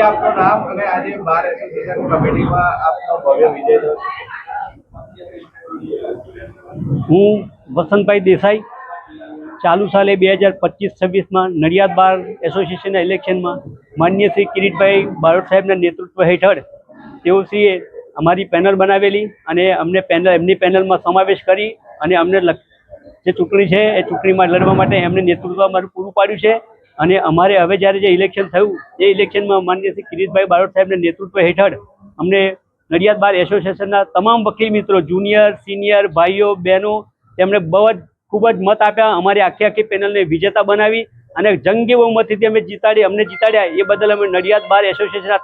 આપનું નામ અને આજે બાર એસોસિએશન કમિટીમાં આપનો ભવ્ય વિજય થયો. હું વસંતભાઈ દેસાઈ ચાલુ સાલે 2025-26માં નડિયાદ બાર એસોસિએશનના ઇલેક્શનમાં માનનીય શ્રી કિરીટભાઈ બારોટ સાહેબના નેતૃત્વ હેઠળ તેઓશ્રીએ અમારી પેનલ બનાવેલી અને અમને એમની પેનલમાં સમાવેશ કરી અને અમને જે ચૂંટણી છે એ ચૂંટણીમાં લડવા માટે એમને નેતૃત્વ અમારું પૂરું પાડ્યું છે. અને અમારે હવે જ્યારે જે ઇલેક્શન થયું એ ઇલેક્શનમાં માનનીય શ્રી કિરીટભાઈ બારોટ સાહેબના નેતૃત્વ હેઠળ અમને નડિયાદ બાર એસોસિએશનના તમામ વકીલ મિત્રો, જુનિયર, સિનિયર, ભાઈઓ બહેનો તેમણે ખૂબ જ મત આપ્યા. અમારી આખી પેનલને વિજેતા બનાવી અને જંગી બહુમતીથી અમને જીતાડ્યા. એ બદલ અમે નડિયાદ બાર એસોસિએશનના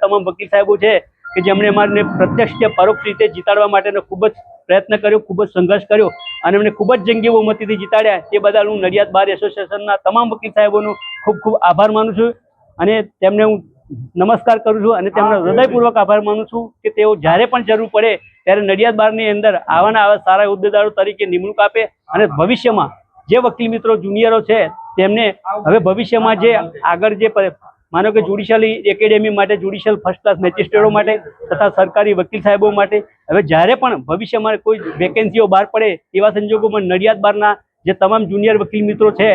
તમામ વકીલ સાહેબો છે કે જેમણે અમારે પ્રત્યક્ષ કે પરોક્ષ રીતે જીતાડવા માટેનો ખૂબ જ પ્રયત્ન કર્યો, ખૂબ જ સંઘર્ષ કર્યો અને અમને ખૂબ જ જંગી બહુમતીથી જીતાડ્યા. તે બદલ હું નડિયાદ બાર એસોસિએશનના તમામ વકીલ સાહેબોનો ખૂબ આભાર માનું છું અને તેમને હું નમસ્કાર કરું છું અને તેમનો હૃદયપૂર્વક આભાર માનું છું કે તેઓ જ્યારે પણ જરૂર પડે ત્યારે નડિયાદ બારની અંદર આવા સારા હોદ્દેદારો તરીકે નિમણૂક આપે અને ભવિષ્યમાં જે વકીલ મિત્રો જુનિયરો છે તેમને હવે ભવિષ્યમાં જે આગળ જે માનો કે જ્યુડિશિયલ એકેડેમી માટે, જ્યુડિશિયલ ફર્સ્ટ ક્લાસ મેજિસ્ટ્રેટો માટે તથા સરકારી વકીલ સાહેબો માટે હવે જ્યારે પણ ભવિષ્યમાં કોઈ વેકેન્સીઓ બહાર પડે તેવા સંજોગોમાં નડિયાદ બારના જે તમામ જુનિયર વકીલ મિત્રો છે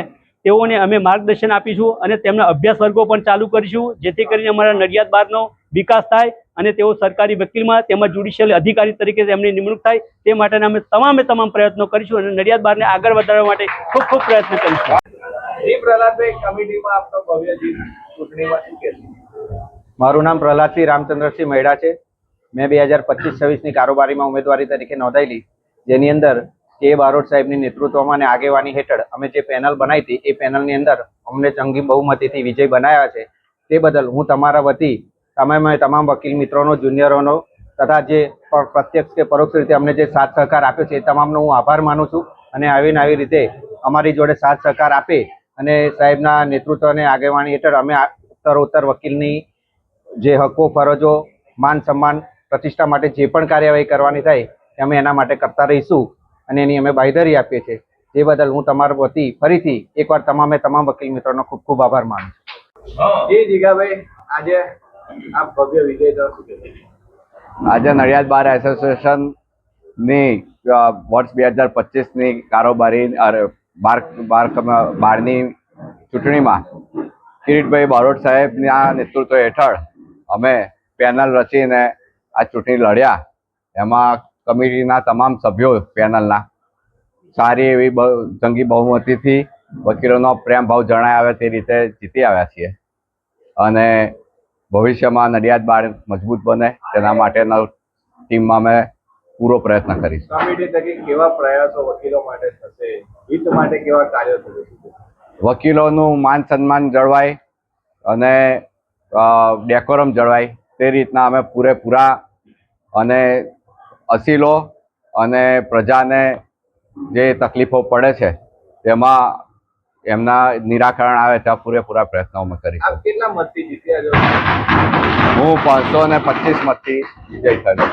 તેઓને અમે માર્ગદર્શન આપીશું અને તેમના અભ્યાસ વર્ગો પણ ચાલુ કરીશું જેથી કરીને અમારા નડિયાદ બારનો વિકાસ થાય અને તેઓ સરકારી વકીલમાં તેમજ જ્યુડિશિયલ અધિકારી તરીકે તેમની નિમણૂક થાય તે માટેના અમે તમામ પ્રયત્નો કરીશું અને નડિયાદ બારને આગળ વધારવા માટે ખૂબ પ્રયત્ન કરીશું. જી પ્રહલાદભાઈ, કમિટીમાં આપનો ભવ્ય જીત ચૂંટણીમાં શું કહેશો? મારું નામ પ્રહલાદસિંહ રામચંદ્રસિંહ મૈડા છે. મેં 2025-26ની કારોબારીમાં ઉમેદવારી તરીકે નોંધાયેલી, જેની અંદર કે બારોટ સાહેબની નેતૃત્વમાં અને આગેવાની હેઠળ અમે જે પેનલ બનાવી હતી એ પેનલની અંદર અમને જંગી બહુમતીથી વિજય બનાવ્યા છે. તે બદલ હું તમારા વતી તમામ વકીલ મિત્રોનો, જુનિયરોનો તથા જે પ્રત્યક્ષ કે પરોક્ષ રીતે અમને જે સાથ સહકાર આપ્યો છે એ તમામનો હું આભાર માનું છું અને આવી રીતે અમારી જોડે સાથ સહકાર આપે અને સાહેબના નેતૃત્વ અને આગેવાની હેઠળ અમે ઉત્તરોત્તર વકીલની જે હકો, ફરજો, માન સન્માન, પ્રતિષ્ઠા માટે જે પણ કાર્યવાહી કરવાની થાય અમે એના માટે કરતા રહીશું અને એની અમે બાંયધરી આપીએ છીએ. તે બદલ હું તમારા વતી ફરીથી એકવાર તમામ વકીલ મિત્રોનો ખૂબ આભાર માનું છું. જી જીગાભાઈ, આજે આપ ભવ્ય વિજય થયો શું કહેશો? આજે નડિયાદ બાર એસોસિએશનની વર્ષ 2025ની કારોબારી બારની ચૂંટણીમાં કિરીટભાઈ બારોટ સાહેબના નેતૃત્વ હેઠળ અમે પેનલ રચીને આ ચૂંટણી લડ્યા. એમાં કમિટીના તમામ સભ્યો પેનલના સારી એવી જંગી બહુમતીથી વકીલોનો પ્રેમ ભાવ જણાય આવે તે રીતે જીતી આવ્યા છીએ અને ભવિષ્યમાં નડિયાદ બાર મજબૂત બને તેના માટેના ટીમમાં અમે પૂરો પ્રયત્ન કરીશું. કમિટી તરીકે કેવા પ્રયાસો વકીલો માટે થશે, હિત માટે કેવા કાર્યો થશે? વકીલોનું માન સન્માન જળવાય અને ડેકોરમ જળવાય તે રીતના અમે પૂરેપૂરા અને અસીલો અને પ્રજાને જે તકલીફો પડે છે તેમાં એમના નિરાકરણ આવે ત્યાં પૂરેપૂરા પ્રયત્નો અમે કરીશું. આપ કેટલા મતથી જીત્યા છો? હું 525 મતથી વિજય થયો.